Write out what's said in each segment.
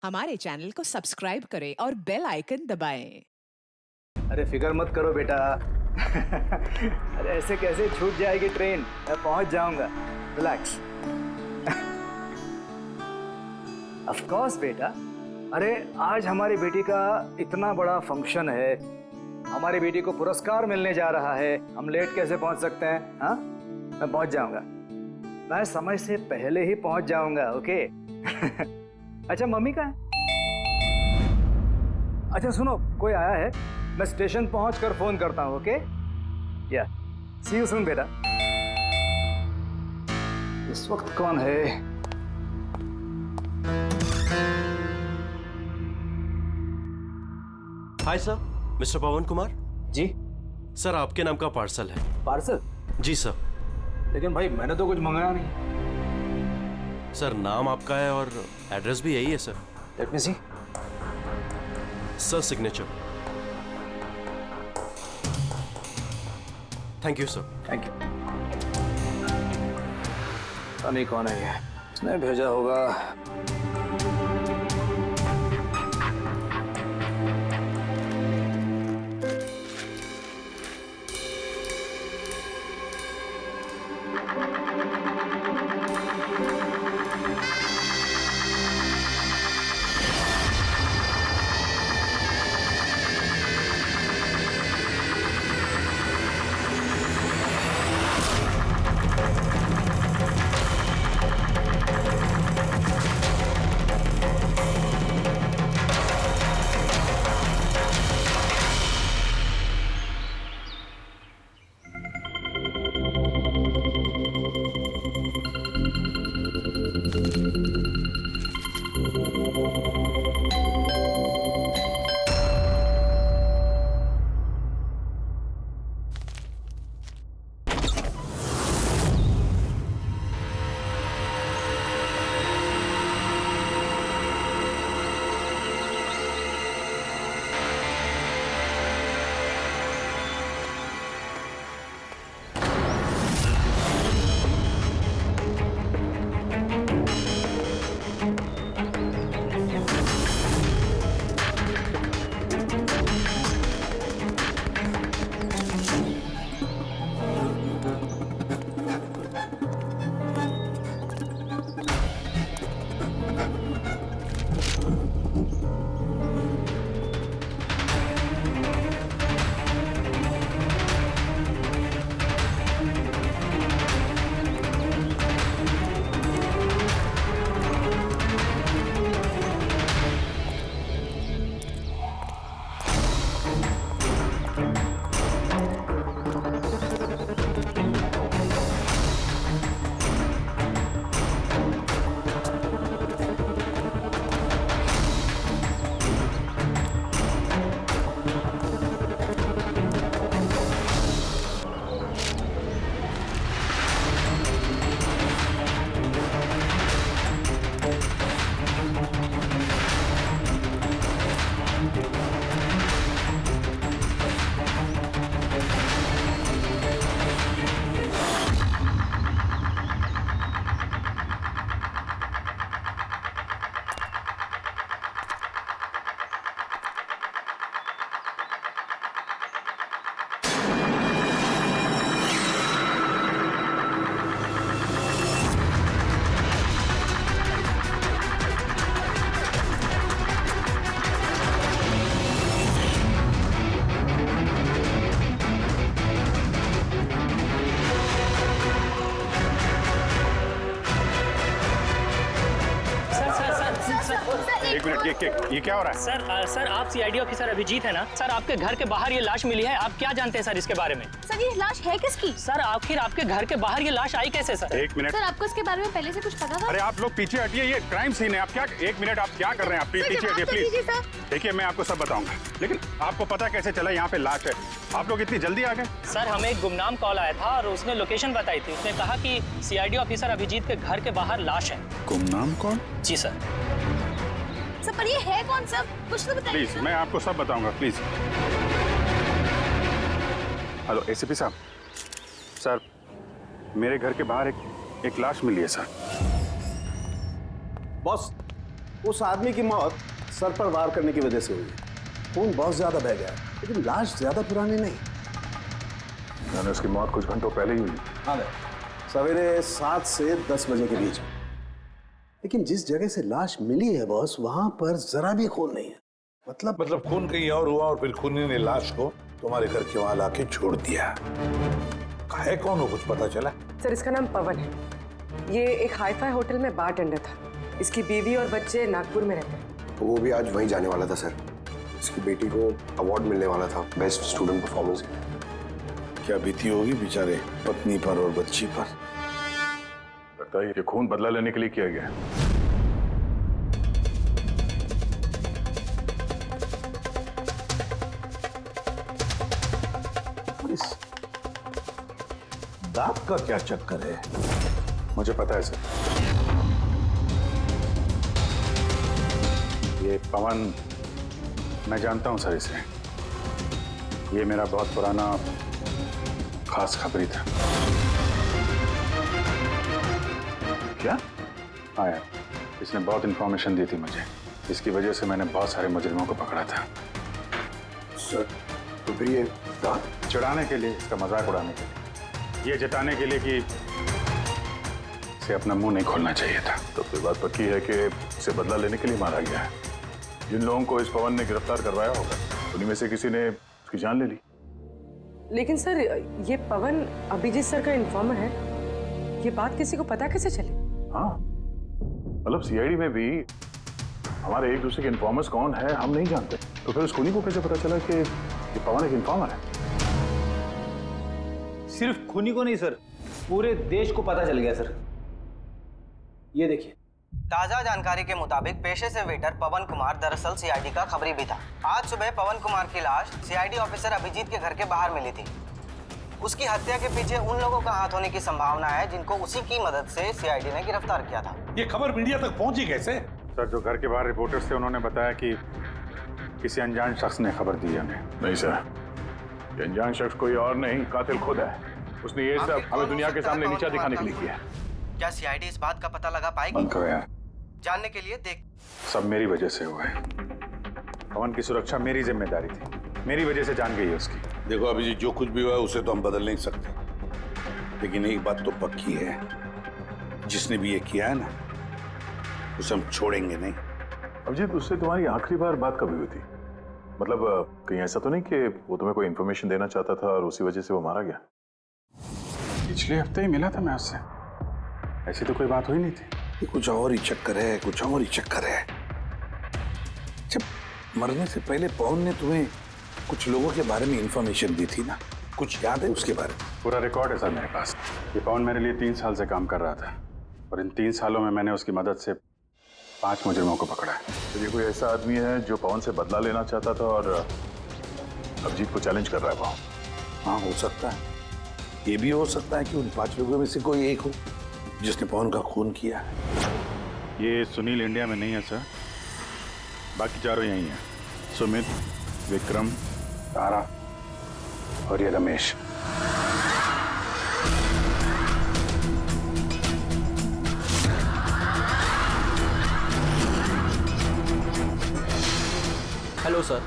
हमारे चैनल को सब्सक्राइब करें और बेल आइकन दबाएं। अरे फिक्र मत करो बेटा। अरे ऐसे कैसे छूट जाएगी ट्रेन, मैं पहुंच जाऊंगा। रिलैक्स। ऑफ कोर्स बेटा। अरे आज हमारी बेटी का इतना बड़ा फंक्शन है, हमारी बेटी को पुरस्कार मिलने जा रहा है, हम लेट कैसे पहुंच सकते हैं? हाँ, मैं पहुंच जाऊंगा, मैं समय से पहले ही पहुंच जाऊंगा। ओके। अच्छा मम्मी कहाँ है? अच्छा सुनो, कोई आया है, मैं स्टेशन पहुंचकर फोन करता हूं। ओके, या सी यू सून बेटा। इस वक्त कौन है? हाय सर, मिस्टर पवन कुमार। जी सर आपके नाम का पार्सल है। पार्सल? जी सर। लेकिन भाई मैंने तो कुछ मंगाया नहीं। सर नाम आपका है और एड्रेस भी यही है sir. Let me see. Sir signature. Thank you sir. Thank you. पता नहीं कौन है ये, उसने भेजा होगा। एक मिनट, ये क्या हो रहा है? सर आप सीआईडी ऑफिसर अभिजीत है ना? सर आपके घर के बाहर ये लाश मिली है, आप क्या जानते हैं सर इसके बारे में? सर ये लाश है किसकी? सर आखिर आपके घर के बाहर ये लाश आई कैसे सर? एक मिनट। सर आपको इसके बारे में पहले से कुछ पता था? अरे आप लोग पीछे हटिए, ये क्राइम सीन है। आप क्या, एक मिनट, आप क्या कर रहे हैं? आप पीछे हटिए प्लीज। देखिए मैं आपको सब बताऊंगा, लेकिन आपको पता कैसे चला यहाँ पे लाश है? आप लोग इतनी जल्दी आ गए? सर हमें एक गुमनाम कॉल आया था और उसने लोकेशन बताई थी। उसने कहा कि सीआईडी ऑफिसर अभिजीत के घर के बाहर लाश है। गुमनाम कौन? जी सर। सर पर ये है कौन? सब कुछ तो बताइए। प्लीज मैं आपको सब बताऊंगा, प्लीज। हेलो एसीपी साहब। सर मेरे घर के बाहर एक लाश मिली है सर। बॉस, उस आदमी की मौत सर पर वार करने की वजह से हुई है। खून बहुत ज्यादा बह गया है, लेकिन लाश ज्यादा पुरानी नहीं। मैंने उसकी मौत कुछ घंटों पहले ही हुई। हाँ, सवेरे 7 से 10 बजे के बीच में। लेकिन जिस जगह से लाश मिली है बॉस, वहां पर जरा भी खून नहीं है। मतलब खून कहीं और हुआ और फिर खूनी ने लाश को तुम्हारे घर के वहां लाके छोड़ दिया। है कौन हो, कुछ पता चला? सर, इसका नाम पवन है। ये एक हाईफाई होटल में बारटेंडर था। इसकी बीवी और बच्चे नागपुर में रहते हैं। वो भी आज वहीं जाने वाला था सर। इसकी बेटी को अवार्ड मिलने वाला था बेस्ट स्टूडेंट परफॉर्मेंस। क्या बीती होगी बेचारे पत्नी पर और बच्ची पर। लगता है ये खून बदला लेने के लिए किया गया है। दांत का क्या चक्कर है? मुझे पता है सर। ये पवन, मैं जानता हूं सर इसे। ये मेरा बहुत पुराना खास खबरी था। क्या? हाँ यार, इसने बहुत इंफॉर्मेशन दी थी मुझे। इसकी वजह से मैंने बहुत सारे मुजरिमों को पकड़ा था। सर तो फिर ये दांत चिढ़ाने के लिए, इसका मजाक उड़ाने के लिए, ये जताने के लिए कि इसे अपना मुंह नहीं खोलना चाहिए था। तो फिर बात पक्की है कि इसे बदला लेने के लिए मारा गया है। जिन लोगों को इस पवन ने गिरफ्तार करवाया होगा, उन्हीं में से किसी ने उसकी जान ले ली। लेकिन सर, ये पवन अभिजीत सर का इन्फॉर्मर है। ये बात किसी को पता कैसे चली? हाँ, मतलब सीआईडी में भी हमारे एक दूसरे के इन्फॉर्मर्स कौन है हम नहीं जानते। तो फिर उस खूनी को कैसे पता चला कि ये पवन एक इन्फॉर्मर है? सिर्फ खूनी को नहीं सर, पूरे देश को पता चल गया सर। ये देखिए, ताजा जानकारी के मुताबिक पेशे से वेटर पवन कुमार दरअसल सीआईडी का खबरी भी था। आज सुबह पवन कुमार की लाश सीआईडी ऑफिसर अभिजीत के घर के बाहर मिली थी। उसकी हत्या के पीछे उन लोगों का हाथ होने की संभावना है जिनको उसी की मदद से सीआईडी ने गिरफ्तार किया था। ये खबर मीडिया तक पहुंची कैसे? सर, जो घर के बाहर रिपोर्टर्स थे उन्होंने बताया कि किसी अनजान शख्स ने खबर दी है हमें। नहीं सर, ये अनजान शख्स कोई और नहीं, कातिल खुद है। उसने ये सब हमें दुनिया के सामने नीचा दिखाने के लिए किया। क्या सीआईडी इस बात का पता लगा पाएगी? बंद करो यार। जानने के लिए देख। सब मेरी वजह से हुआ है। पवन की सुरक्षा मेरी जिम्मेदारी थी, मेरी वजह से जान गई है उसकी। देखो अभी जो कुछ भी हुआ है उसे तो हम बदल नहीं सकते, लेकिन एक बात तो पक्की है, जिसने भी ये किया है ना, उसे हम छोड़ेंगे नहीं। अभिजीत, उससे तुम्हारी आखिरी बार बात कभी हुई थी? मतलब कहीं ऐसा तो नहीं कि वो तुम्हें कोई इन्फॉर्मेशन देना चाहता था और उसी वजह से वो मारा गया? पिछले हफ्ते ही मिला था मैं उससे, ऐसी तो कोई बात हुई नहीं थी। ये कुछ और ही चक्कर है, कुछ और ही चक्कर है। जब मरने से पहले पवन ने तुम्हें कुछ लोगों के बारे में इंफॉर्मेशन दी थी ना, कुछ याद है उसके बारे में? पूरा रिकॉर्ड है सर मेरे पास। ये पवन मेरे लिए 3 साल से काम कर रहा था और इन 3 सालों में मैंने उसकी मदद से 5 मुजरिमों को पकड़ा है। तो ये कोई ऐसा आदमी है जो पवन से बदला लेना चाहता था और अभिजीत को चैलेंज कर रहा है पवन? हाँ, हो सकता है। ये भी हो सकता है कि उन 5 लोगों में से कोई एक हो जिसने पवन का खून किया है। ये सुनील इंडिया में नहीं है सर, बाकी चारों यही हैं। सुमित, विक्रम, तारा और ये रमेश। हेलो सर,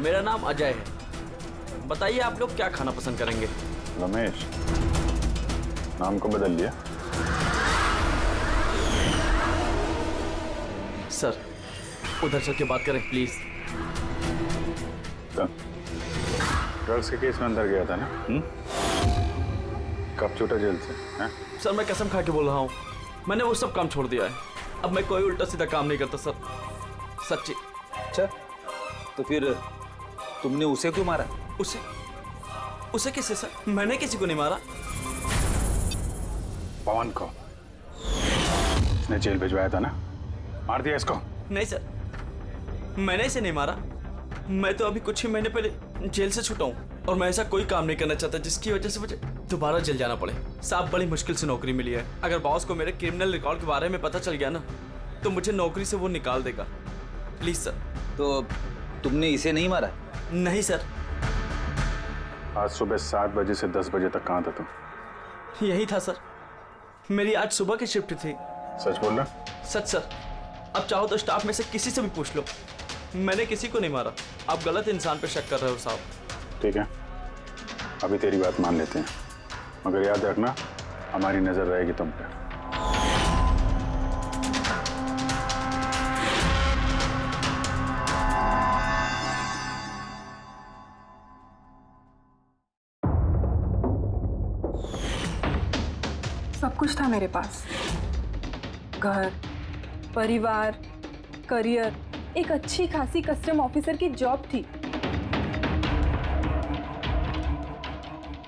मेरा नाम अजय है। बताइए आप लोग क्या खाना पसंद करेंगे? रमेश, नाम को बदल लिया? सर, उधर चल के बात करें प्लीज। ड्रग्स के केस में अंदर गया था ना? कब छूटा जेल से? है? सर, मैं कसम खा के बोल रहा हूँ, मैंने वो सब काम छोड़ दिया है। अब मैं कोई उल्टा सीधा काम नहीं करता सर, सच्ची। अच्छा, तो फिर तुमने उसे क्यों मारा? उसे किसे सर? मैंने किसी को नहीं मारा। पवन को इसने जेल भिजवाया था ना, मार दिया इसको? नहीं सर, मैंने इसे नहीं मारा। मैं तो अभी कुछ ही महीने पहले जेल से छूटा हूँ और मैं ऐसा कोई काम नहीं करना चाहता जिसकी वजह से मुझे दोबारा जेल जाना पड़े। साहब, बड़ी मुश्किल से नौकरी मिली है। अगर बॉस को मेरे क्रिमिनल रिकॉर्ड के बारे में पता चल गया ना, तो मुझे नौकरी से वो निकाल देगा। Please sir. तो तुमने इसे नहीं मारा? नहीं सर। आज सुबह 7 बजे से 10 बजे तक कहाँ था तुम? यही था सर, मेरी आज सुबह की शिफ्ट थी। सच बोल रहा? सच सर, अब चाहो तो स्टाफ में से किसी से भी पूछ लो, मैंने किसी को नहीं मारा। आप गलत इंसान पे शक कर रहे हो साहब। ठीक है, अभी तेरी बात मान लेते हैं, मगर याद रखना हमारी नजर रहेगी तुम पे। सब कुछ था मेरे पास, घर, परिवार, करियर, एक अच्छी खासी कस्टम ऑफिसर की जॉब थी।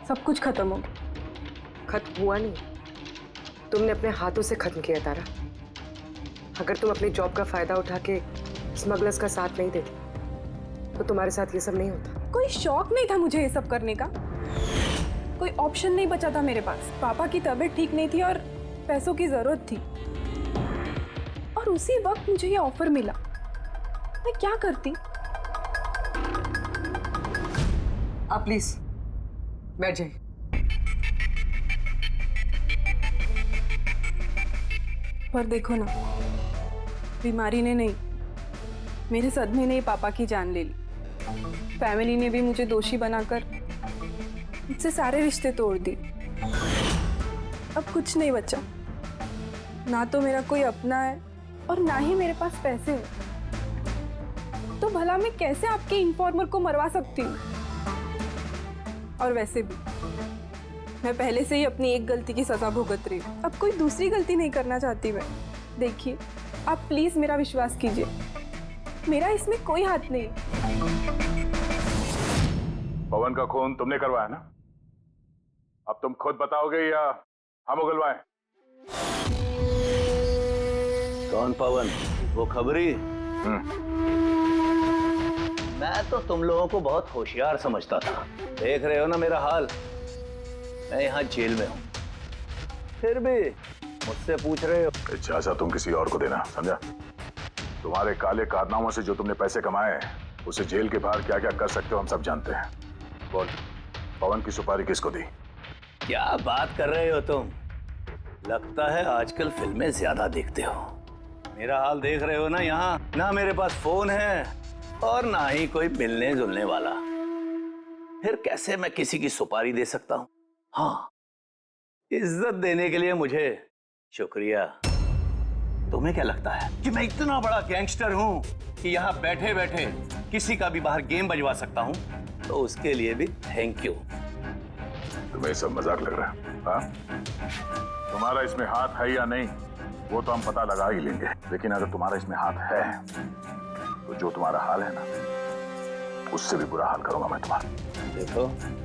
सब कुछ खत्म हो गया। खत्म हुआ नहीं, तुमने अपने हाथों से खत्म किया तारा। अगर तुम अपनी जॉब का फायदा उठा के स्मगलर्स का साथ नहीं देती तो तुम्हारे साथ ये सब नहीं होता। कोई शौक नहीं था मुझे ये सब करने का, कोई ऑप्शन नहीं बचा था मेरे पास। पापा की तबीयत ठीक नहीं थी और पैसों की जरूरत थी, और उसी वक्त मुझे ये ऑफर मिला। मैं क्या करती? आप प्लीज बैठ जाइए। पर देखो ना, बीमारी ने नहीं, मेरे सदमे ने ही पापा की जान ले ली। फैमिली ने भी मुझे दोषी बनाकर मुझसे सारे रिश्ते तोड़ दिए। अब कुछ नहीं बचा, ना तो मेरा कोई अपना है और ना ही मेरे पास पैसे हैं। तो भला मैं कैसे आपके इन्फॉर्मर को मरवा सकती हूँ? और वैसे भी मैं पहले से ही अपनी एक गलती की सजा भुगत रही हूँ, अब कोई दूसरी गलती नहीं करना चाहती मैं। देखिए, आप प्लीज मेरा विश्वास कीजिए, मेरा इसमें कोई हाथ नहीं। पवन का खून तुमने करवाया ना? अब तुम खुद बताओगे या हम उगलवाएं? कौन पवन? वो खबरी? मैं तो तुम लोगों को बहुत होशियार समझता था। देख रहे हो ना मेरा हाल, मैं यहाँ जेल में हूँ, फिर भी मुझसे पूछ रहे हो। इजाजत तुम किसी और को देना, समझा? तुम्हारे काले कारनामों से जो तुमने पैसे कमाए हैं, उसे जेल के बाहर क्या क्या कर सकते हो हम सब जानते हैं। बोल, पवन की सुपारी किसको दी? क्या बात कर रहे हो तुम? लगता है आजकल फिल्में ज्यादा देखते हो। मेरा हाल देख रहे हो ना, यहाँ ना मेरे पास फोन है और ना ही कोई मिलने जुलने वाला। फिर कैसे मैं किसी की सुपारी दे सकता हूँ? हाँ, इज्जत देने के लिए मुझे शुक्रिया। तुम्हें क्या लगता है कि मैं इतना बड़ा गैंगस्टर हूँ कि यहाँ बैठे बैठे किसी का भी बाहर गेम बजवा सकता हूँ? तो उसके लिए भी थैंक यू। तुम्हें सब मजाक लग रहा है? हाँ? तुम्हारा इसमें हाथ है या नहीं वो तो हम पता लगा ही लेंगे, लेकिन अगर तुम्हारा इसमें हाथ है तो जो तुम्हारा हाल है ना, उससे भी बुरा हाल करूंगा मैं तुम्हारा। देखो,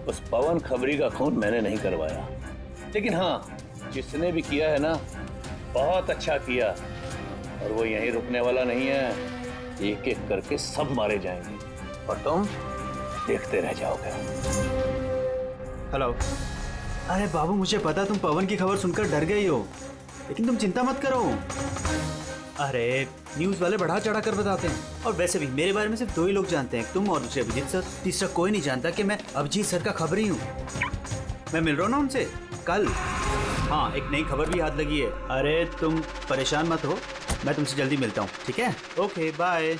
उस पवन खबरी का खून मैंने नहीं करवाया, लेकिन हाँ, जिसने भी किया है ना, बहुत अच्छा किया। और वो यहीं रुकने वाला नहीं है, एक एक करके सब मारे जाएंगे और तुम देखते रह जाओगे। हेलो। अरे बाबू, मुझे पता तुम पवन की खबर सुनकर डर गई हो, लेकिन तुम चिंता मत करो। अरे न्यूज़ वाले बढ़ा चढ़ा कर बताते हैं, और वैसे भी मेरे बारे में सिर्फ 2 ही लोग जानते हैं, तुम और दूसरे अभिजीत सर। तीसरा कोई नहीं जानता कि मैं अभिजीत सर का खबरी हूँ। मैं मिल रहा हूँ ना उनसे कल। हाँ, एक नई खबर भी याद लगी है। अरे तुम परेशान मत हो, मैं तुमसे जल्दी मिलता हूँ, ठीक है? Okay, bye.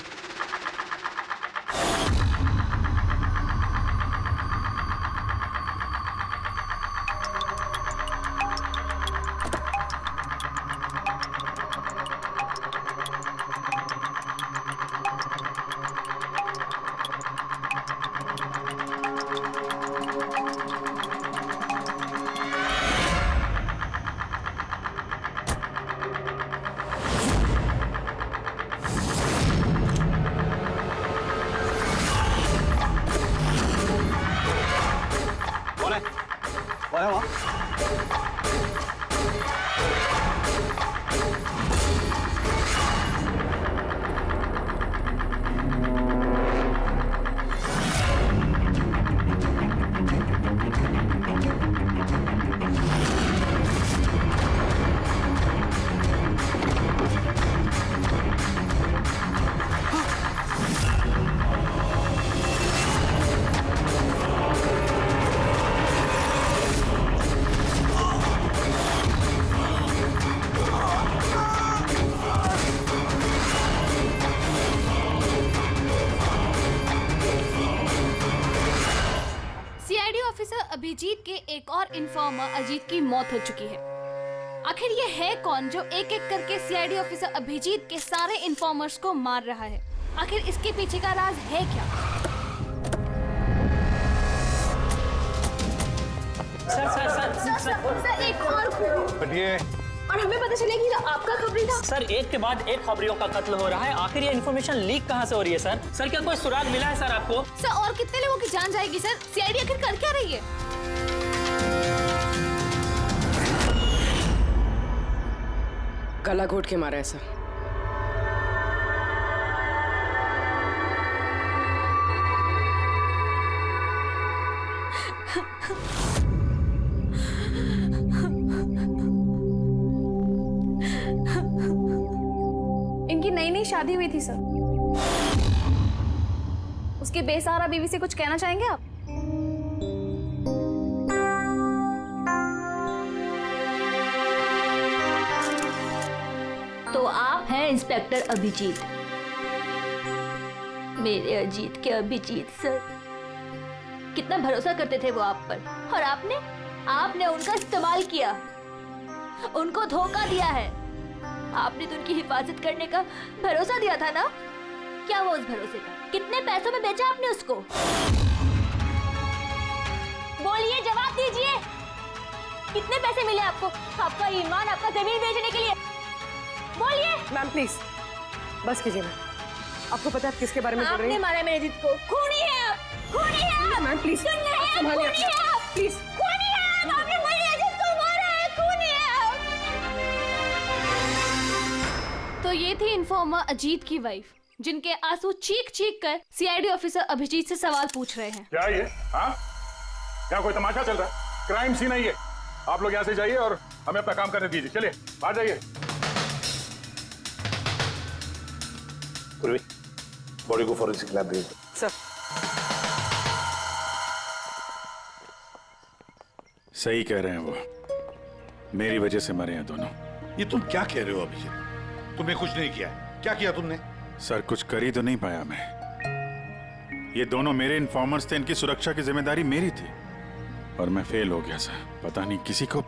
अभिजीत के एक और इन्फॉर्मर अजीत की मौत हो चुकी है। आखिर ये है कौन जो एक एक करके सीआईडी ऑफिसर अभिजीत के सारे इन्फॉर्मर्स को मार रहा है? आखिर इसके पीछे का राज है क्या? सर एक और और हमें पता चलेगी कि आपका खबरी था। सर, एक के बाद एक खबरियों का कत्ल हो रहा है। आखिर ये इन्फॉर्मेशन लीक कहाँ से हो रही है सर? सर, क्या कोई सुराग मिला है सर आपको? सर, और कितने लोगों की जान जाएगी सर? सीआईडी आखिर कर क्या रही है? गला घोट के मारा है सर। इनकी नई नई शादी हुई थी सर। उसके बेसहारा बीवी से कुछ कहना चाहेंगे आप? तो आप हैं इंस्पेक्टर अभिजीत, मेरे अजीत के अभिजीत सर। कितना भरोसा करते थे वो आप पर, और आपने उनका इस्तेमाल किया, उनको धोखा दिया है। आपने तो उनकी हिफाजत करने का भरोसा दिया था ना? क्या वो उस भरोसे का? कितने पैसों में बेचा आपने उसको? बोलिए, जवाब दीजिए। कितने पैसे मिले आपको? आपका ईमान, आपका जमीन बेचने के लिए? बोलिए। मैम प्लीज बस कीजिए मैम। आपको पता है आप किसके बारे में बोल रही हैं? आपने मारा मेरे अजीत को। खूनी है आप, खूनी है आप। मैम प्लीज सुन रहे हैं? खूनी है आप, प्लीज। खूनी है आप। आपने मेरे अजीत को मारा है, खूनी है आप। तो ये थी इन्फॉर्मर अजीत की वाइफ, जिनके आंसू चीख चीख कर सीआईडी ऑफिसर अभिजीत से सवाल पूछ रहे हैं। क्या ये? हाँ, यहाँ कोई तमाशा चल रहा है? क्राइम सीन है ये। आप लोग यहाँ से जाइए और हमें अपना काम करने दीजिए। चलिए बाहर जाइए। बॉडी को फॉरेंसिक लैब भेज दो। सर, सही कह रहे हैं वो, मेरी वजह से मरे हैं दोनों। ये तुम क्या कह रहे हो अभिजीत? तुमने कुछ नहीं किया। क्या किया तुमने? सर, कुछ कर ही तो नहीं पाया मैं। ये दोनों मेरे इन्फॉर्मर्स थे, इनकी सुरक्षा की जिम्मेदारी मेरी थी और मैं फेल हो गया सर। पता नहीं किसी को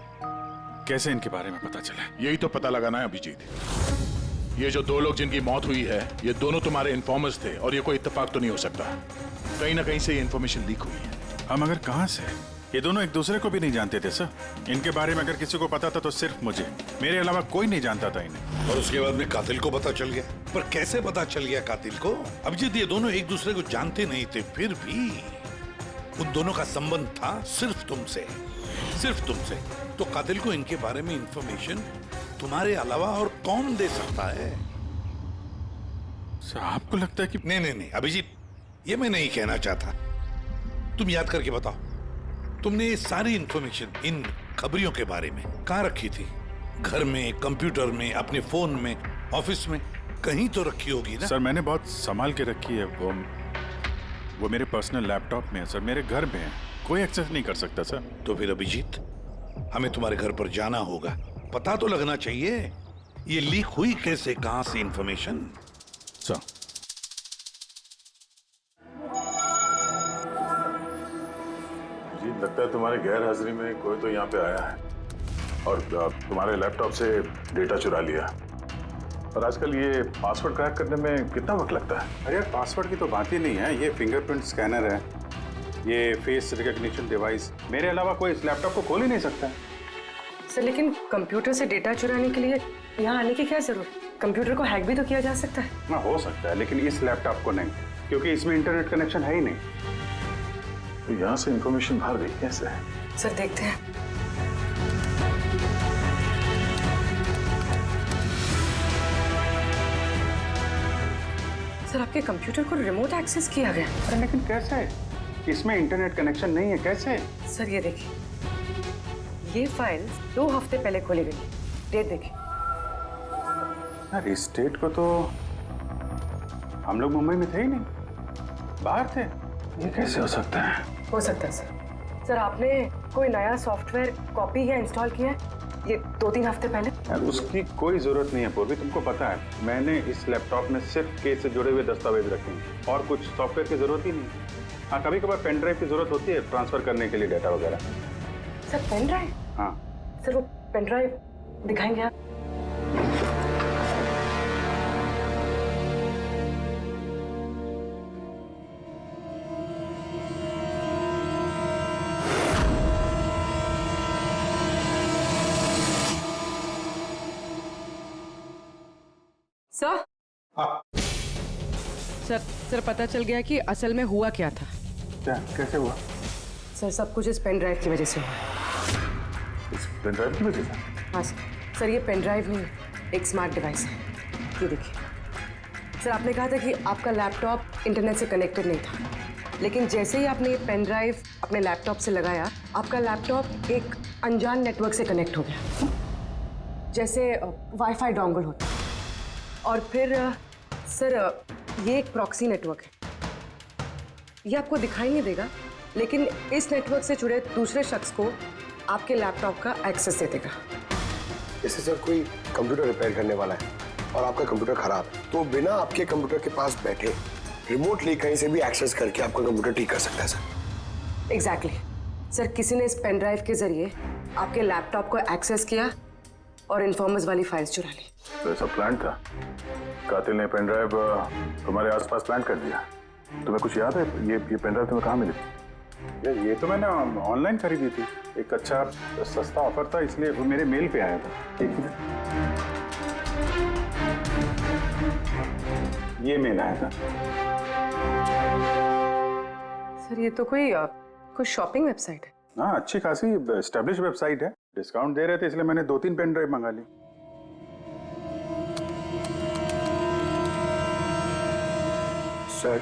कैसे इनके बारे में पता चला। यही तो पता लगाना है अभिजीत। ये जो दो लोग जिनकी मौत हुई है, ये दोनों तुम्हारे इन्फॉर्मर्स थे और ये कोई इत्तेफाक तो नहीं हो सकता। कहीं ना कहीं से ये इन्फॉर्मेशन लीक हुई है। हम अगर कहां से? ये दोनों एक दूसरे को भी नहीं जानते थे सर। इनके बारे में अगर किसी को पता था तो सिर्फ मुझे, मेरे अलावा कोई नहीं जानता था इन्हें। और उसके बाद में कातिल को पता चल गया। पर कैसे पता चल गया कातिल को? अभिजीत, ये दोनों एक दूसरे को जानते नहीं थे, फिर भी उन दोनों का संबंध था सिर्फ तुमसे, सिर्फ तुमसे। तो कातिल को इनके बारे में इंफॉर्मेशन तुम्हारे अलावा और कौन दे सकता है? सर, आपको लगता है कि... नहीं अभिजीत, ये मैं नहीं कहना चाहता। तुम याद करके बताओ, तुमने ये सारी इंफॉर्मेशन इन खबरियों के बारे में कहाँ रखी थी? घर में, कंप्यूटर में, अपने फोन में, ऑफिस में, कहीं तो रखी होगी ना? सर, मैंने बहुत संभाल के रखी है। वो मेरे पर्सनल लैपटॉप में है सर, मेरे घर में है। कोई एक्सेस नहीं कर सकता सर। तो फिर अभिजीत, हमें तुम्हारे घर पर जाना होगा। पता तो लगना चाहिए ये लीक हुई कैसे, कहां से इंफॉर्मेशन। सर, लगता है तुम्हारे गैर हाजिरी में कोई तो यहाँ पे आया है और तुम्हारे लैपटॉप से डेटा चुरा लिया। और आजकल ये पासवर्ड क्रैक करने में कितना वक्त लगता है? अरे यार, पासवर्ड की तो बात ही नहीं है। ये फिंगरप्रिंट स्कैनर है, ये फेस रिकॉग्निशन डिवाइस, मेरे अलावा कोई इस लैपटॉप को खोल ही नहीं सकता है। सर, लेकिन कंप्यूटर से डेटा चुराने के लिए यहाँ आने की क्या जरूरत? कंप्यूटर को हैक भी तो किया जा सकता है। हाँ, हो सकता है, लेकिन इस लैपटॉप को नहीं, क्योंकि इसमें इंटरनेट कनेक्शन है ही नहीं। तो यहाँ से इंफॉर्मेशन बाहर गई कैसे? सर, देखते हैं। सर, आपके कंप्यूटर को रिमोट एक्सेस किया गया। अरे लेकिन कैसे? इसमें इंटरनेट कनेक्शन नहीं है, कैसे? सर, ये देखिए, ये फाइल 2 हफ्ते पहले खोली गई। डेट देखिए। यार, इस डेट को तो हम लोग मुंबई में थे ही नहीं, बाहर थे। ये कैसे हो सकता है? हो सकता है सर। सर, आपने कोई नया सॉफ्टवेयर कॉपी या इंस्टॉल किया है? ये 2-3 हफ्ते पहले? यार उसकी कोई जरूरत नहीं है पूर्वी, तुमको पता है मैंने इस लैपटॉप में सिर्फ केस से जुड़े हुए दस्तावेज रखे हैं और कुछ सॉफ्टवेयर की जरूरत ही नहीं। हाँ, कभी कभार पेन ड्राइव की जरूरत होती है ट्रांसफर करने के लिए डाटा वगैरह। Sir pen drive? हाँ सर वो पेन ड्राइव दिखाएंगे आप? सर सर पता चल गया कि असल में हुआ क्या था। क्या, कैसे हुआ? सर सब कुछ इस पेन ड्राइव की वजह से हुआ। इस पेन ड्राइव की वजह से? हाँ सर ये पेन ड्राइव नहीं, एक स्मार्ट डिवाइस है। ये देखिए सर, आपने कहा था कि आपका लैपटॉप इंटरनेट से कनेक्टेड नहीं था, लेकिन जैसे ही आपने ये पेन ड्राइव अपने लैपटॉप से लगाया, आपका लैपटॉप एक अनजान नेटवर्क से कनेक्ट हो गया, जैसे वाईफाई डोंगल होता। और फिर सर ये एक प्रॉक्सी नेटवर्क है। ये आपको दिखाई नहीं देगा, लेकिन इस नेटवर्क से जुड़े दूसरे शख्स को आपके लैपटॉप का एक्सेस दे देगा। जैसे सर कोई कंप्यूटर रिपेयर करने वाला है और आपका कंप्यूटर खराब है, तो बिना आपके कंप्यूटर के पास बैठे रिमोटली कहीं से भी एक्सेस करके आपका कंप्यूटर ठीक कर सकता है सर। एग्जैक्टली सर, किसी ने इस पेन ड्राइव के जरिए आपके लैपटॉप को एक्सेस किया और इन्फॉर्मर्स वाली फाइल्स चुरा ली। तो ऐसा प्लान था? कातिल ने पेन ड्राइव तुम्हारे आसपास प्लान कर दिया। तुम्हें कुछ याद है ये पेन ड्राइव तुम्हें कहाँ मिली थी? ये तो मैंने ऑनलाइन खरीदी थी, एक अच्छा सस्ता ऑफर था, इसलिए वो मेरे मेल पे आया था। एक मिनट, ये मेल आया था। सर ये तो कोई शॉपिंग वेबसाइट है। हाँ, अच्छी खासी एस्टेब्लिश वेबसाइट है, डिस्काउंट दे रहे थे इसलिए मैंने 2-3 पेन ड्राइव मंगा ली। सर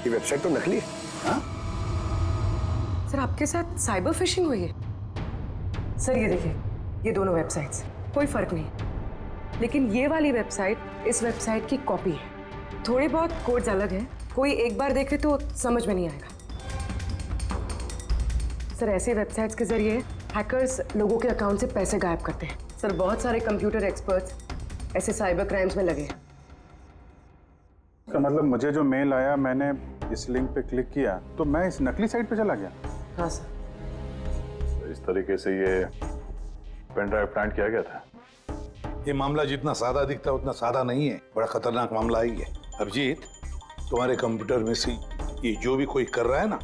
ये वेबसाइट तो नकली है। हाँ? सर आपके साथ साइबर फिशिंग हुई है? सर ये देखिए, ये दोनों वेबसाइट्स, कोई फर्क नहीं, लेकिन ये वाली वेबसाइट इस वेबसाइट की कॉपी है। थोड़े बहुत कोड्स अलग हैं, कोई एक बार देखे तो समझ में नहीं आएगा। सर ऐसे वेबसाइट्स के जरिए हैकर्स लोगों के अकाउंट से पैसे गायब करते हैं। सर बहुत सारे कंप्यूटर एक्सपर्ट्स ऐसे साइबर क्राइम्स में लगे हैं। इसका मतलब मुझे जो मेल आया, मैंने इस लिंक पे क्लिक किया तो मैं इस नकली साइट पे चला गया। हाँ सर। तो इस तरीके से ये पेन ड्राइव प्लान किया गया था। ये मामला जितना सादा दिखता है उतना सादा नहीं है, बड़ा खतरनाक मामला ही है। अभिजीत, तुम्हारे कंप्यूटर में से ये जो भी कोई कर रहा है ना,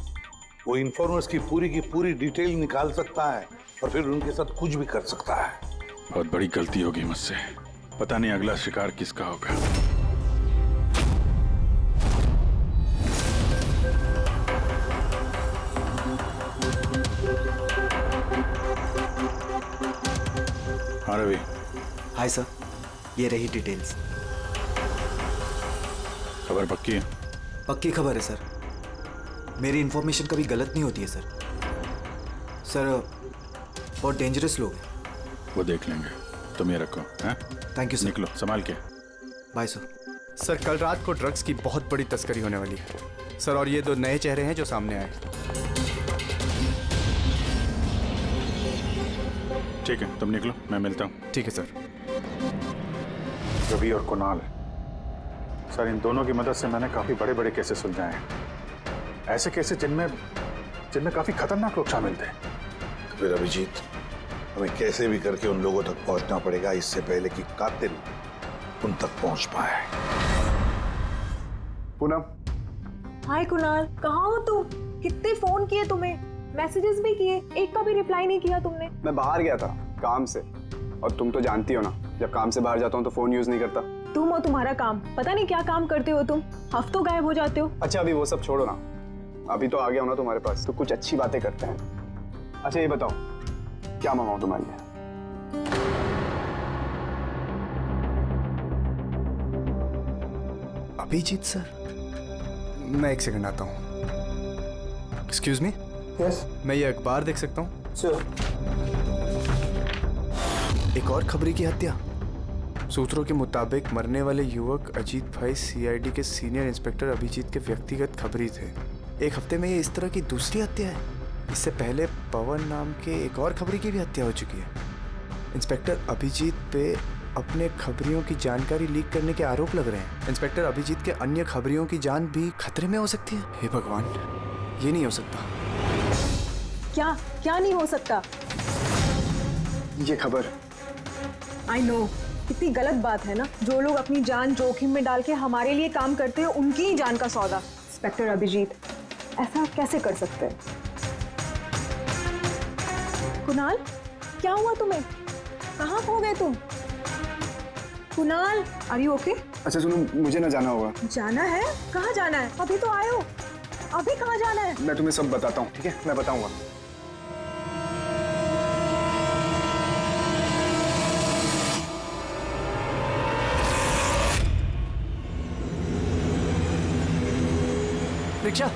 वो इन्फॉर्मर्स की पूरी डिटेल निकाल सकता है और फिर उनके साथ कुछ भी कर सकता है। बहुत बड़ी गलती होगी मुझसे, पता नहीं अगला शिकार किसका होगा। हाँ रवि। हाय सर, ये रही डिटेल्स। खबर पक्की है? पक्की खबर है सर, मेरी इन्फॉर्मेशन कभी गलत नहीं होती है सर। सर बहुत डेंजरस लोग हैं। वो देख लेंगे, तुम ये रखो। हैं? Thank you sir. निकलो, संभाल के। Bye sir. सर कल रात को ड्रग्स की बहुत बड़ी तस्करी होने वाली है सर, और ये 2 नए चेहरे हैं जो सामने आए। ठीक है, तुम निकलो, मैं मिलता हूँ। ठीक है सर। रवि और कुणाल, सर इन दोनों की मदद से मैंने काफी बड़े केसेस सुलझाए हैं। ऐसे केसेस जिनमें काफी खतरनाक लोग शामिल थे। तो फिर अभिजीत, हमें कैसे भी करके उन लोगों तक पहुंचना पड़ेगा इससे पहले कि कातिल उन तक पहुंच पाए। पूनम। हाय कुणाल, कहाँ हो तुम? कितने फोन किए तुम्हें, मैसेजेस भी किए, एक का भी रिप्लाई नहीं किया तुमने। मैं बाहर गया था काम से, और तुम तो जानती हो ना, जब काम से बाहर जाता हूँ तो फोन यूज नहीं करता। तुम और तुम्हारा काम, पता नहीं क्या काम करते हो तुम, हफ्तों गायब हो जाते हो। अच्छा अभी वो सब छोड़ो ना, अभी तो आ गया हो ना तुम्हारे पास, तो कुछ अच्छी बातें करते हैं। अच्छा ये बताओ, क्या मंगाऊं तुम्हारे लिए? अभिजीत सर, मैं 1 सेकंड आता हूँ। Excuse me. यस। मैं ये अखबार देख सकता हूँ? सर। एक और खबरी की हत्या। सूत्रों के मुताबिक मरने वाले युवक अजीत भाई सीआईडी के सीनियर इंस्पेक्टर अभिजीत के व्यक्तिगत खबरी थे। 1 हफ्ते में ये इस तरह की दूसरी हत्या है। इससे पहले पवन नाम के एक और खबरी की भी हत्या हो चुकी है। इंस्पेक्टर अभिजीत पे अपने खबरियों की जानकारी लीक करने के आरोप लग रहे हैं। इंस्पेक्टर अभिजीत के अन्य खबरियों की जान भी खतरे में हो सकती है। हे भगवान, ये नहीं हो सकता। क्या क्या नहीं हो सकता? ये खबर आई नो, कितनी गलत बात है ना। जो लोग अपनी जान जोखिम में डाल के हमारे लिए काम करते हैं, उनकी ही जान का सौदा। इंस्पेक्टर अभिजीत ऐसा कैसे कर सकते हैं? कुणाल, क्या हुआ तुम्हें? कहाँ खो गए तुम? Kunal, are you okay? अच्छा सुनो, मुझे ना जाना होगा। जाना है? कहाँ जाना है? अभी तो आए हो, अभी कहाँ जाना है? मैं तुम्हें सब बताता हूँ, ठीक है? मैं बताऊंगा। रिक्शा।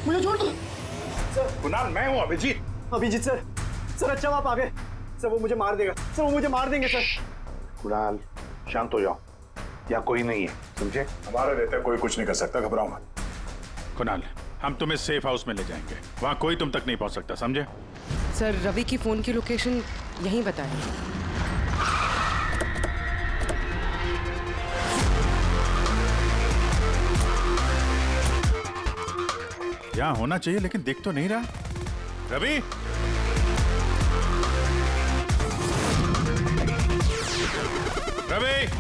मुझे छोड़ दो सर। कुणाल, मैं हूँ अभिजीत। अभिजीत सर, सर अच्छा आप आ गए। सर वो मुझे मार देगा, सर वो मुझे मार देंगे सर। कुणाल, शांत हो जाओ, या कोई नहीं है, समझे? हमारे रहते कोई कुछ नहीं कर सकता, घबराओ मत। कुणाल, हम तुम्हें सेफ हाउस में ले जाएंगे, वहाँ कोई तुम तक नहीं पहुँच सकता, समझे? सर रवि की फोन की लोकेशन यहीं बताएं। यहाँ होना चाहिए लेकिन दिख तो नहीं रहा। Ravi, Ravi,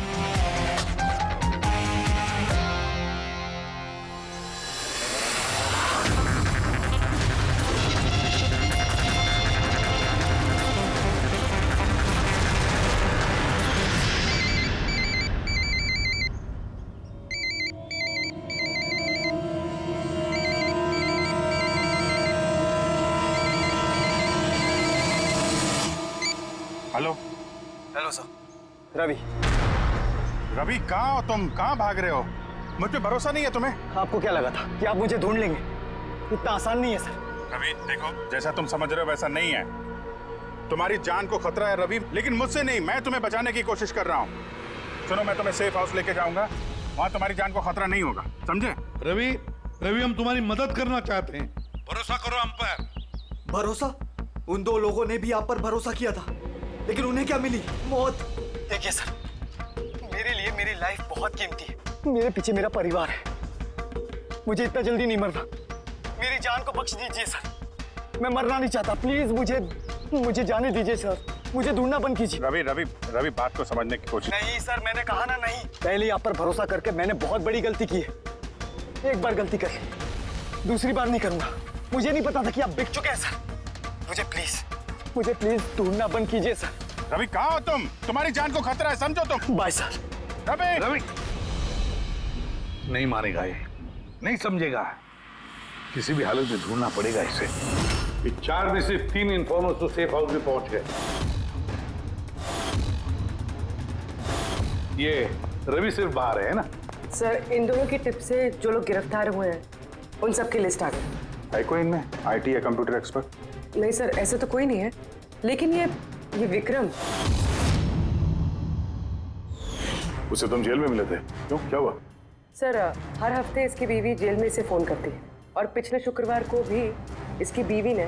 hello. Hello sir. Ravi. Ravi, कहाँ हो तुम? कहाँ भाग रहे हो? मुझ पे भरोसा नहीं है तुम्हें? आपको क्या लगा था कि आप मुझे ढूंढ लेंगे? इतना आसान नहीं है सर। रवि देखो, जैसा तुम समझ रहे हो वैसा नहीं है। तुम्हारी जान को खतरा है रवि, लेकिन मुझसे नहीं, मैं तुम्हें बचाने की कोशिश कर रहा हूँ। सुनो, मैं तुम्हें सेफ हाउस लेके जाऊंगा, वहाँ तुम्हारी जान को खतरा नहीं होगा, समझे? रवि, रवि हम तुम्हारी मदद करना चाहते हैं, भरोसा करो हम पर। भरोसा? उन दो लोगों ने भी आप पर भरोसा किया था, लेकिन उन्हें क्या मिली? मौत। देखिए सर, मेरे लिए मेरी लाइफ बहुत कीमती है। मेरे पीछे मेरा परिवार है, मुझे इतना जल्दी नहीं मरना। मेरी जान को बख्श दीजिए सर, मैं मरना नहीं चाहता। प्लीज मुझे जाने दीजिए सर, मुझे ढूंढना बंद कीजिए। रवि रवि रवि, बात को समझने की कोशिश। नहीं सर, मैंने कहा ना नहीं। पहले आप पर भरोसा करके मैंने बहुत बड़ी गलती की है। एक बार गलती करी, दूसरी बार नहीं करूंगा। मुझे नहीं पता था कि आप बिक चुके हैं सर। मुझे प्लीज ढूंढना बंद कीजिए सर। रवि, कहाँ हो तुम? तुम्हारी जान को खतरा है, समझो तुम। Bye sir. रवि, रवि नहीं मानेगा ये, नहीं समझेगा। किसी भी हालत में ढूंढना पड़ेगा इसे। 4 में से 3 इन्फॉर्मर्स तो सेफ हाउस में पहुंच गए। ये रवि सिर्फ बाहर है ना? सर इन दोनों की टिप से जो लोग गिरफ्तार हुए हैं उन सब की लिस्ट आ गई। है कोई इनमें आईटी या कंप्यूटर एक्सपर्ट? नहीं सर, ऐसे तो कोई नहीं है, लेकिन ये विक्रम, उसे तुम जेल में मिले थे, क्यों, क्या हुआ? सर हर हफ्ते इसकी बीवी जेल में इसे फोन करती है और पिछले शुक्रवार को भी इसकी बीवी ने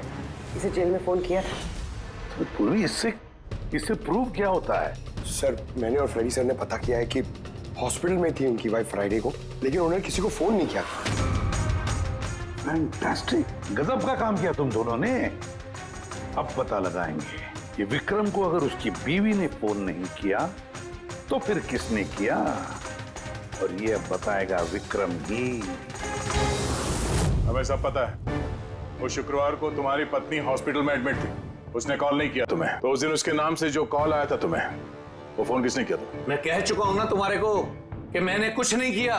इसे जेल में फोन किया था। तो पूरी इससे प्रूव क्या होता है? सर मैंने और फ्रेडी सर ने पता किया है कि हॉस्पिटल में थी उनकी वाइफ फ्राइडे को, लेकिन उन्होंने किसी को फोन नहीं किया। फैंटास्टिक, गजब का काम किया तुम दोनों ने। अब पता लगाएंगे कि विक्रम को अगर उसकी बीवी ने फोन नहीं किया तो फिर किसने किया, और ये अब बताएगा विक्रम ही। हमें सब पता है, वो शुक्रवार को तुम्हारी पत्नी हॉस्पिटल में एडमिट थी, उसने कॉल नहीं किया तुम्हें। तो उस दिन उसके नाम से जो कॉल आया था तुम्हें, वो फोन किसने किया था? मैं कह चुका हूं ना तुम्हारे को कि मैंने कुछ नहीं किया।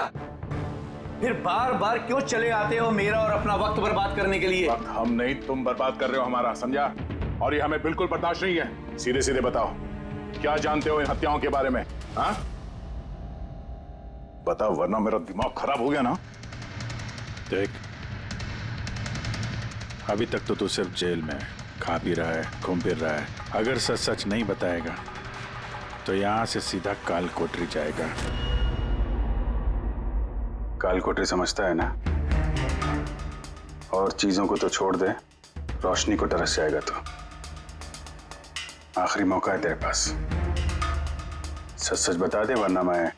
फिर बार बार क्यों चले आते हो मेरा और अपना वक्त बर्बाद करने के लिए? वक्त हम नहीं, तुम बर्बाद कर रहे हो हमारा, समझा? और ये हमें बिल्कुल बर्दाश्त नहीं है। सीधे सीधे बताओ, क्या जानते हो इन हत्याओं के बारे में? हाँ बताओ, वरना मेरा दिमाग खराब हो गया ना। देख, अभी तक तो तू सिर्फ जेल में खा पी रहा है, घूम फिर रहा है। अगर सच सच नहीं बताएगा तो यहां से सीधा काल कोठरी जाएगा। काल कोठरी समझता है ना? और चीजों को तो छोड़ दे, रोशनी को तरस जाएगा। तो आखिरी मौका है तेरे पास, सच सच बता दे, वरना मैं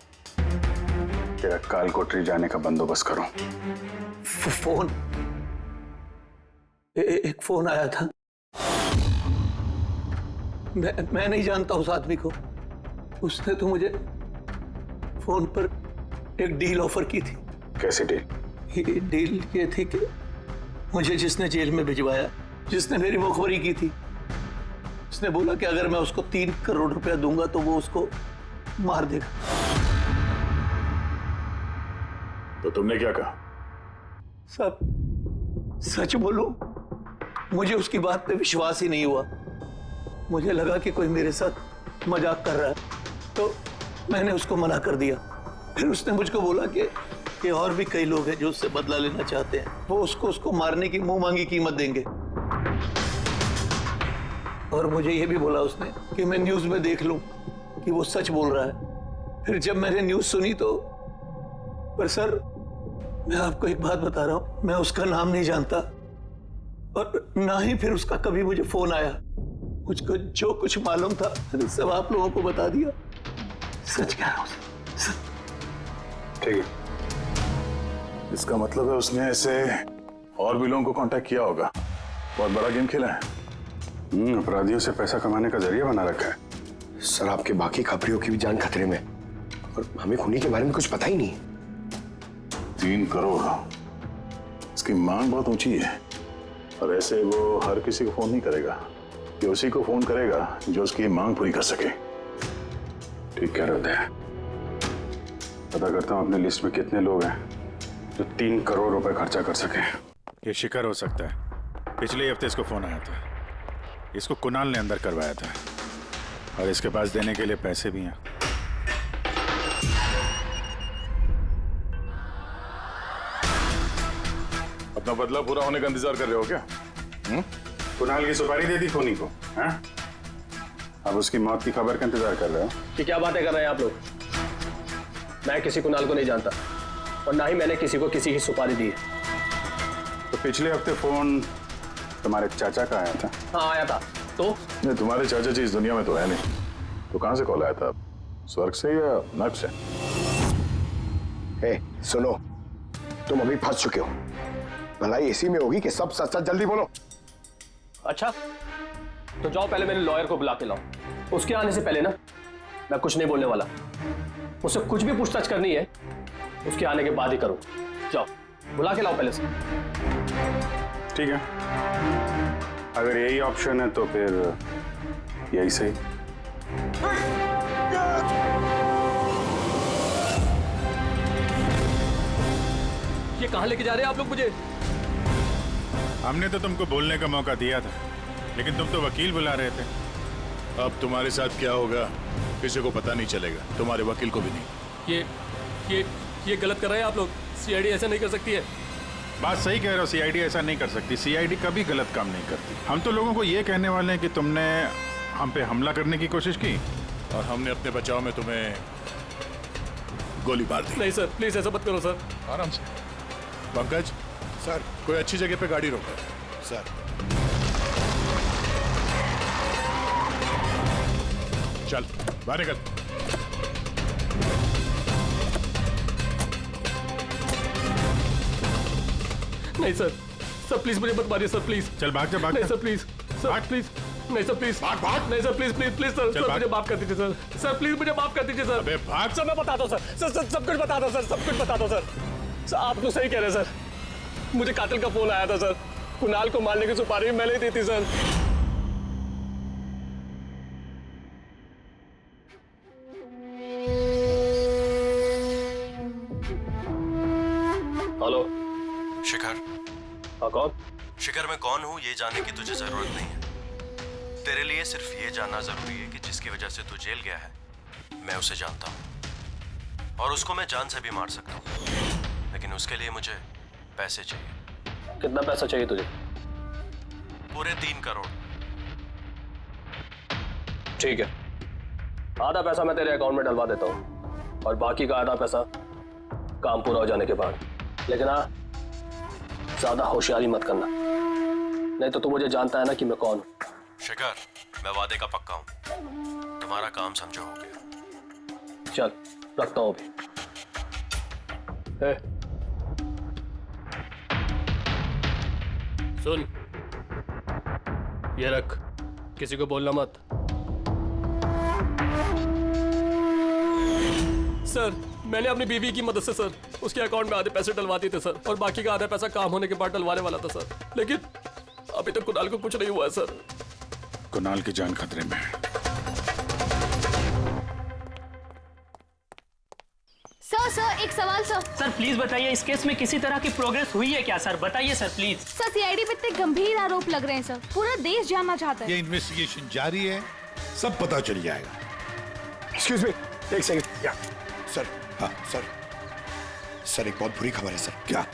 तेरा काल कोठरी जाने का बंदोबस्त करूं। फोन, एक फोन आया था। मैं नहीं जानता उस आदमी को। उसने तो मुझे फोन पर एक डील ऑफर की थी। कैसी डील? ये डील ये थी कि मुझे जिसने जेल में भिजवाया, जिसने मेरी मुखबरी की थी, उसने बोला कि अगर मैं उसको 3 करोड़ रुपया दूंगा तो वो उसको मार देगा। तो तुमने क्या कहा? सब सच बोलूं, मुझे उसकी बात पे विश्वास ही नहीं हुआ। मुझे लगा कि कोई मेरे साथ मजाक कर रहा है, तो मैंने उसको मना कर दिया। फिर उसने मुझको बोला कि और भी कई लोग हैं जो उससे बदला लेना चाहते हैं, वो उसको मारने की मुंह मांगी कीमत देंगे। और मुझे ये भी बोला उसने कि मैं न्यूज में देख लूं कि वो सच बोल रहा है। फिर जब मैंने न्यूज सुनी तो, पर सर मैं आपको एक बात बता रहा हूं, मैं उसका नाम नहीं जानता और ना ही फिर उसका कभी मुझे फोन आया। मुझको जो कुछ मालूम था सब आप लोगों को बता दिया। सच कह रहा हूं। ठीक है, इसका मतलब है उसने ऐसे और भी लोगों को कांटेक्ट किया होगा, बहुत बड़ा गेम खेला है। अपराधियों से पैसा कमाने का जरिया बना रखा है। सर आपके बाकी खबरियों की भी जान खतरे में, और हमें खूनी के बारे में कुछ पता ही नहीं। 3 करोड़, इसकी मांग बहुत ऊंची है। और ऐसे वो हर किसी को फोन नहीं करेगा, कि उसी को फोन करेगा जो उसकी मांग पूरी कर सके। ठीक कह रहे थे। पता करता हूँ अपने लिस्ट में कितने लोग हैं जो 3 करोड़ रुपए खर्चा कर सके। ये शिखर हो सकता है। पिछले हफ्ते इसको फोन आया था, इसको कुणाल ने अंदर करवाया था, और इसके पास देने के लिए पैसे भी हैं। अपना बदला पूरा होने का इंतजार कर रहे हो क्या? कुणाल की सुपारी दे दी खूनी को, हैं? अब उसकी मौत की खबर का इंतजार कर रहे हो? कि क्या बातें कर रहे हैं आप लोग? मैं किसी कुणाल को नहीं जानता, और ना ही मैंने किसी को किसी की सुपारी दी है। तो पिछले हफ्ते फोन तुम्हारे चाचा का आया था? हाँ आया था। तो नहीं, तुम्हारे चाचा जी इस दुनिया में तो है नहीं, तो कहां से कॉल आया था? स्वर्ग से या नर्क से? सुनो, तुम अभी फंस चुके हो। भलाई इसी में होगी कि सब सच सच जल्दी बोलो। अच्छा, तो जाओ पहले मेरे लॉयर को बुला के लाओ। उसके आने से पहले ना मैं कुछ नहीं बोलने वाला। मुझसे कुछ भी पूछताछ करनी है उसके आने के बाद ही करो। जाओ बुला के लाओ पहले से। ठीक है, अगर यही ऑप्शन है तो फिर यही सही। ये कहां लेके जा रहे हैं आप लोग मुझे? हमने तो तुमको बोलने का मौका दिया था, लेकिन तुम तो वकील बुला रहे थे। अब तुम्हारे साथ क्या होगा किसी को पता नहीं चलेगा, तुम्हारे वकील को भी नहीं। ये गलत कर रहे हैं आप लोग। सीआईडी ऐसा नहीं कर सकती है। बात सही कह रहे हो, सीआईडी ऐसा नहीं कर सकती। सीआईडी कभी गलत काम नहीं करती। हम तो लोगों को ये कहने वाले हैं कि तुमने हम पे हमला करने की कोशिश की और हमने अपने बचाव में तुम्हें गोली मार दी। नहीं सर, प्लीज ऐसा मत करो सर। आराम से। पंकज सर, कोई अच्छी जगह पे गाड़ी रोको सर। चल बाहर निकल। नहीं सर, सर प्लीज मुझे मत मारिए सर, प्लीज। चल भाग जा, भाग नहीं जा। सर प्लीज, सर प्लीज, नहीं सर प्लीज, नहीं sir please please please sir, चल सर भाग। मुझे माफ कर दीजिए सर, सर प्लीज मुझे माफ कर दीजिए सर। अबे भाग। सर मैं बताता हूँ सर, सर सब कुछ बताता हूँ सर, सब कुछ बताता हूँ सर। सर आप तो सही कह रहे हैं सर, मुझे कातिल का फोन आया था सर, कुणाल को मारने की सुपारी मैंने ही दी थी सर। हेलो शिखर। हाँ कौन? शिखर मैं कौन हूँ ये जानने की तुझे जरूरत नहीं है। तेरे लिए सिर्फ ये जानना जरूरी है कि जिसकी वजह से तू जेल गया है मैं उसे जानता हूँ और उसको मैं जान से भी मार सकता हूँ, लेकिन उसके लिए मुझे पैसे चाहिए। कितना पैसा चाहिए तुझे? पूरे 3 करोड़। ठीक है, आधा पैसा मैं तेरे अकाउंट में डलवा देता हूँ और बाकी का आधा पैसा काम पूरा हो जाने के बाद। लेकिन हाँ, ज्यादा होशियारी मत करना, नहीं तो तू मुझे जानता है ना कि मैं कौन हूँ। शिखर मैं वादे का पक्का हूँ, तुम्हारा काम समझो हो गया। चल रखता हूँ अभी। ए, सुन, ये रख, किसी को बोलना मत। सर मैंने अपनी बीवी की मदद से सर उसके अकाउंट में आधे पैसे डलवा दिए थे सर, और बाकी का आधा पैसा काम होने के बाद डलवाने वाला था सर, लेकिन अभी तक कुणाल को कुछ नहीं हुआ है सर। कुणाल की जान खतरे में है। सर एक सवाल सर। सर प्लीज बताइए, इस केस में किसी तरह की प्रोग्रेस हुई है क्या सर? बताइए सर प्लीज। सर सीआईडी पे इतने गंभीर आरोप लग रहे हैं सर, पूरा देश जानना चाहता है। ये इन्वेस्टिगेशन जारी है, सब पता चल जाएगा। एक्सक्यूज मी, एक सेकंड। या सर, हाँ सर एक बहुत बुरी खबर है सर। क्या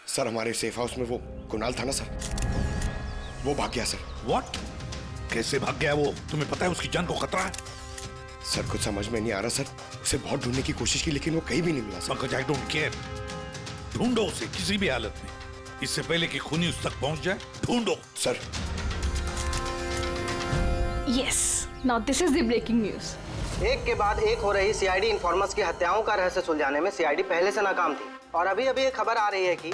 सर? हमारे सेफ हाउस में वो कुणाल था ना सर, वो भाग गया सर। व्हाट? कैसे भाग गया वो? तुम्हें पता है उसकी जान को खतरा है? सर कुछ समझ में नहीं आ रहा सर, उसे बहुत ढूंढने की कोशिश की लेकिन वो कहीं भी नहीं मिला sir. Pankaj, I don't care, ढूंढो उसे किसी भी हालत में, इससे पहले कि खूनी उस तक पहुंच जाए। ढूंढो sir. Yes, now this is the breaking news. एक के बाद एक हो रही सीआईडी इन्फॉर्मर्स की हत्याओं का रहस्य सुलझाने में सीआईडी पहले से नाकाम थी, और अभी अभी ये खबर आ रही है कि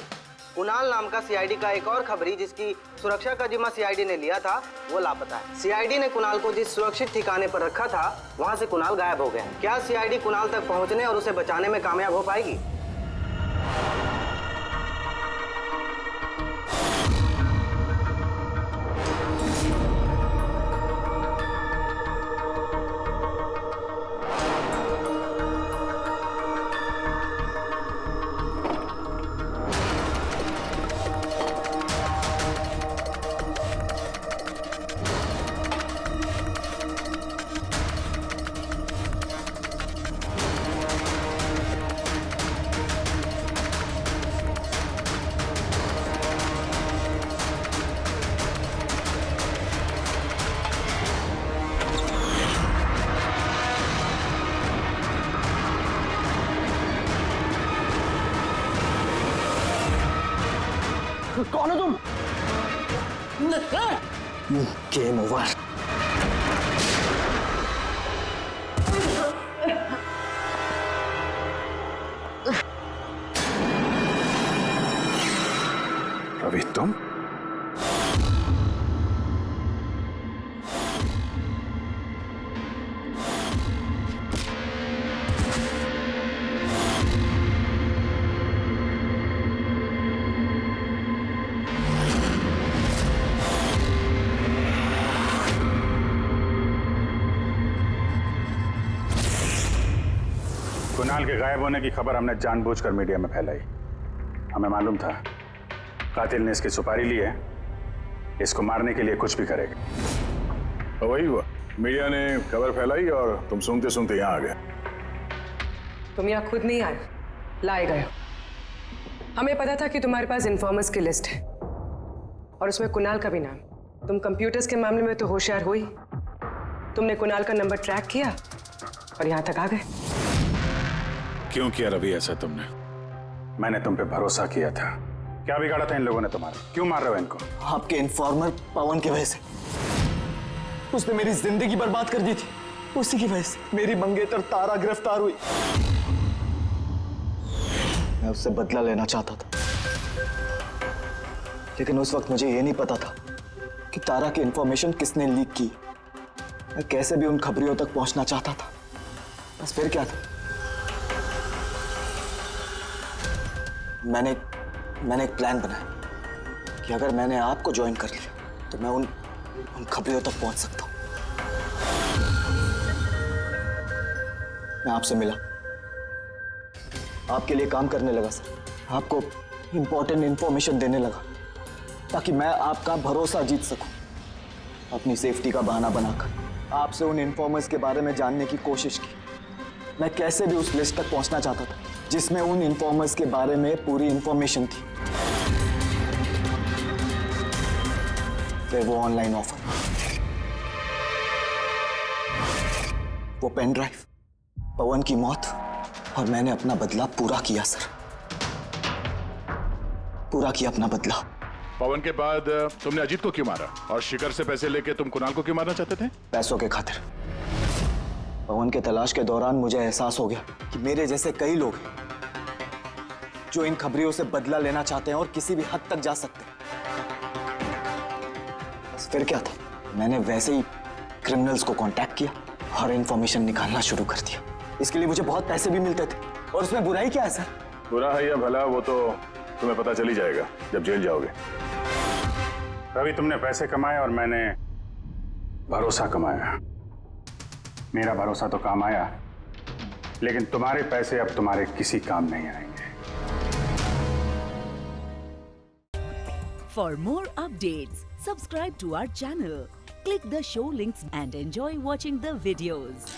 कुणाल नाम का सीआईडी का एक और खबरी जिसकी सुरक्षा का जिम्मा सीआईडी ने लिया था वो लापता है। सीआईडी ने कुणाल को जिस सुरक्षित ठिकाने पर रखा था वहां से कुणाल गायब हो गए हैं। क्या सीआईडी कुणाल तक पहुंचने और उसे बचाने में कामयाब हो पाएगी? कौन हो तुम? Game over. रवि तुम? कुणाल के गायब होने की खबर हमने जानबूझकर मीडिया में फैलाई। हमें मालूम था कातिल ने इसकी सुपारी ली है, इसको मारने के लिए कुछ भी करेगा। तो वही हुआ, मीडिया ने खबर फैलाई और तुम सूंघते सूंघते यहाँ आ गए। तुम यहाँ खुद नहीं आए, लाए गए। हमें पता था कि तुम्हारे पास इन्फॉर्मर्स की लिस्ट है और उसमें कुणाल का भी नाम। तुम कंप्यूटर्स के मामले में तो होशियार हो ही, तुमने कुणाल का नंबर ट्रैक किया और यहाँ तक आ गए। क्यों किया रवि ऐसा तुमने? मैंने तुम पे भरोसा किया था। क्या बिगाड़ा था इन लोगों ने तुम्हारा? क्यों मार रहे हो इनको? आपके इन्फॉर्मर पवन की वजह से। उसने मेरी जिंदगी बर्बाद कर दी थी, उसी की वजह से मेरी मंगेतर तारा गिरफ्तार हुई। मैं उससे बदला लेना चाहता था, लेकिन उस वक्त मुझे ये नहीं पता था कि तारा की इंफॉर्मेशन किसने लीक की। मैं कैसे भी उन खबरियों तक पहुंचना चाहता था, बस फिर क्या था, मैंने एक प्लान बनाया कि अगर मैंने आपको ज्वाइन कर लिया तो मैं उन खबरियों तक पहुंच सकता हूं। मैं आपसे मिला, आपके लिए काम करने लगा सर, आपको इंपॉर्टेंट इंफॉर्मेशन देने लगा ताकि मैं आपका भरोसा जीत सकूं। अपनी सेफ्टी का बहाना बनाकर आपसे उन इन्फॉर्मर्स के बारे में जानने की कोशिश की। मैं कैसे भी उस लिस्ट तक पहुंचना चाहता था जिसमें उन इन्फॉर्मर्स के बारे में पूरी इंफॉर्मेशन थी। फिर वो ऑनलाइन ऑफर, वो पेन ड्राइव, पवन की मौत, और मैंने अपना बदला पूरा किया सर, पूरा किया अपना बदला। पवन के बाद तुमने अजीत को क्यों मारा और शिखर से पैसे लेके तुम कुणाल को क्यों मारना चाहते थे? पैसों के खातिर। पवन के तलाश के दौरान मुझे एहसास हो गया कि मेरे जैसे कई लोग हैं जो इन खबरियों से बदला लेना चाहते हैं और किसी भी हद तक जा सकते हैं। बस फिर क्या था, मैंने वैसे ही क्रिमिनल्स को कांटेक्ट किया और इंफॉर्मेशन निकालना शुरू कर दिया। इसके लिए मुझे बहुत पैसे भी मिलते थे, और उसमें बुराई क्या है सर? बुरा है या भला वो तो तुम्हें पता चल ही जाएगा जब जेल जाओगे। रवि, तुमने पैसे कमाए और मैंने भरोसा कमाया। मेरा भरोसा तो काम आया, लेकिन तुम्हारे पैसे अब तुम्हारे किसी काम नहीं आएंगे। For more updates, subscribe to our channel, click the show links and enjoy watching the videos.